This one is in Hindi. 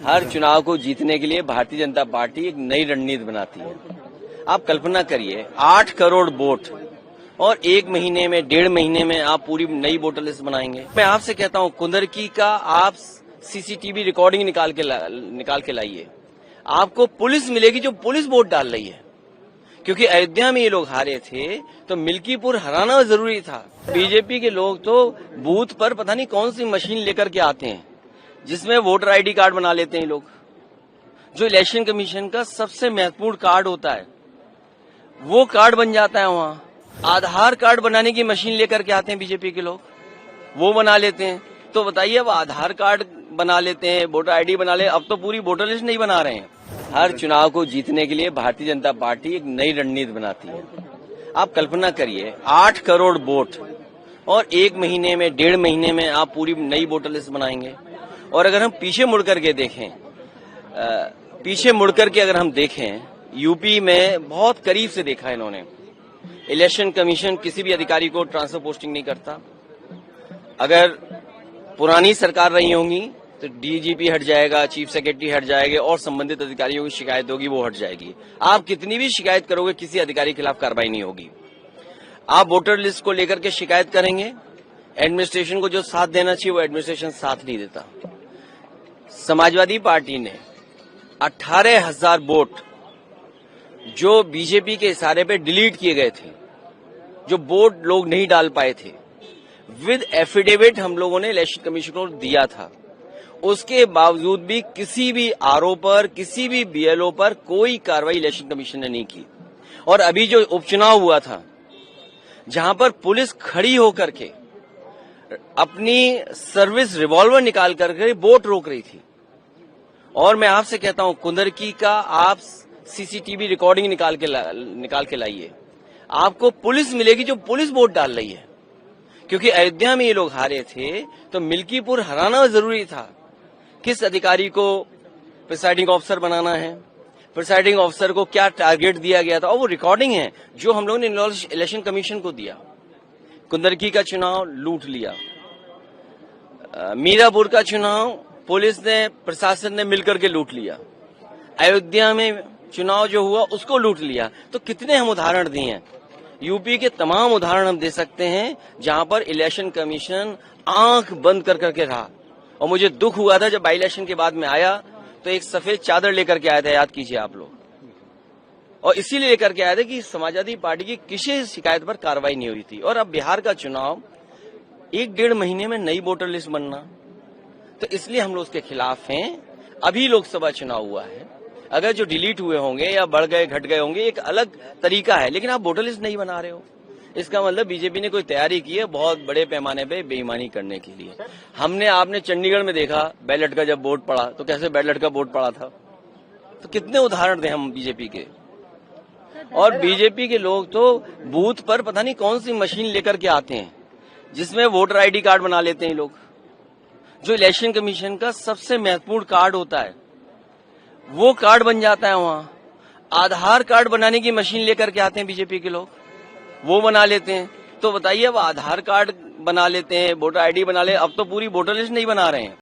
हर चुनाव को जीतने के लिए भारतीय जनता पार्टी एक नई रणनीति बनाती है। आप कल्पना करिए 8 करोड़ वोट और 1 महीने में 1.5 महीने में आप पूरी नई वोटर लिस्ट बनाएंगे। मैं आपसे कहता हूं कुंदरकी का आप सीसीटीवी रिकॉर्डिंग निकाल के लाइए। आपको पुलिस मिलेगी जो पुलिस वोट डाल रही है, क्योंकि अयोध्या में ये लोग हारे थे तो मिल्कीपुर हराना जरूरी था। बीजेपी के लोग तो बूथ पर पता नहीं कौन सी मशीन लेकर के आते हैं जिसमें वोटर आईडी कार्ड बना लेते हैं लोग। जो इलेक्शन कमीशन का सबसे महत्वपूर्ण कार्ड होता है वो कार्ड बन जाता है वहां। आधार कार्ड बनाने की मशीन लेकर के आते हैं बीजेपी के लोग, वो बना लेते हैं। तो बताइए, अब आधार कार्ड बना लेते हैं, वोटर आईडी बना ले, अब तो पूरी वोटर लिस्ट नहीं बना रहे हैं। हर चुनाव को जीतने के लिए भारतीय जनता पार्टी एक नई रणनीति बनाती है। आप कल्पना करिए 8 करोड़ वोट और 1 महीने में 1.5 महीने में आप पूरी नई वोटर लिस्ट बनाएंगे। और अगर हम पीछे मुड़ करके अगर हम देखें, यूपी में बहुत करीब से देखा इन्होंने। इलेक्शन कमीशन किसी भी अधिकारी को ट्रांसफर पोस्टिंग नहीं करता। अगर पुरानी सरकार रही होंगी तो डीजीपी हट जाएगा, चीफ सेक्रेटरी हट जाएगा और संबंधित अधिकारियों की शिकायत होगी वो हट जाएगी। आप कितनी भी शिकायत करोगे किसी अधिकारी के खिलाफ कार्रवाई नहीं होगी। आप वोटर लिस्ट को लेकर के शिकायत करेंगे, एडमिनिस्ट्रेशन को जो साथ देना चाहिए वो एडमिनिस्ट्रेशन साथ नहीं देता। समाजवादी पार्टी ने 18,000 वोट जो बीजेपी के इशारे पे डिलीट किए गए थे, जो वोट लोग नहीं डाल पाए थे, विद एफिडेविट हम लोगों ने इलेक्शन कमीशन को दिया था। उसके बावजूद भी किसी भी आरोप पर, किसी भी बीएलओ पर कोई कार्रवाई इलेक्शन कमीशन ने नहीं की। और अभी जो उपचुनाव हुआ था, जहां पर पुलिस खड़ी होकर के अपनी सर्विस रिवॉल्वर निकाल करके वोट रोक रही थी। और मैं आपसे कहता हूं कुंदरकी का आप सीसीटीवी रिकॉर्डिंग निकाल के लाइए। आपको पुलिस मिलेगी जो पुलिस वोट डाल रही है, क्योंकि अयोध्या में ये लोग हारे थे तो मिल्कीपुर हराना जरूरी था। किस अधिकारी को प्रिसाइडिंग ऑफिसर बनाना है, प्रिसाइडिंग ऑफिसर को क्या टारगेट दिया गया था, और वो रिकॉर्डिंग है जो हम लोगों ने इलेक्शन कमीशन को दिया। कुंदरकी का चुनाव लूट लिया, मीरापुर का चुनाव पुलिस ने, प्रशासन ने मिलकर के लूट लिया, अयोध्या में चुनाव जो हुआ उसको लूट लिया। तो कितने हम उदाहरण दिए हैं, यूपी के तमाम उदाहरण हम दे सकते हैं जहां पर इलेक्शन कमीशन आंख बंद कर करके रहा। और मुझे दुख हुआ था जब बाई इलेक्शन के बाद में आया तो एक सफेद चादर लेकर के आया था, याद कीजिए आप लोग। और इसीलिए लेकर के आया था कि समाजवादी पार्टी की किसी शिकायत पर कार्रवाई नहीं हुई थी। और अब बिहार का चुनाव 1-1.5 महीने में नई वोटर लिस्ट बनना, तो इसलिए हम लोग उसके खिलाफ हैं। अभी लोकसभा चुनाव हुआ है, अगर जो डिलीट हुए होंगे या बढ़ गए घट गए होंगे एक अलग तरीका है, लेकिन आप वोटर लिस्ट नहीं बना रहे हो। इसका मतलब बीजेपी ने कोई तैयारी की है बहुत बड़े पैमाने पे बेईमानी करने के लिए। आपने चंडीगढ़ में देखा बैलेट का जब वोट पड़ा तो कैसे बैलेट का वोट पड़ा था। तो कितने उदाहरण थे हम बीजेपी के। और बीजेपी के लोग तो बूथ पर पता नहीं कौन सी मशीन लेकर के आते हैं जिसमें वोटर आईडी कार्ड बना लेते हैं लोग। जो इलेक्शन कमीशन का सबसे महत्वपूर्ण कार्ड होता है वो कार्ड बन जाता है वहां। आधार कार्ड बनाने की मशीन लेकर के आते हैं बीजेपी के लोग, वो बना लेते हैं। तो बताइए, अब आधार कार्ड बना लेते हैं, वोटर आईडी बना ले, अब तो पूरी वोटर लिस्ट नहीं बना रहे हैं।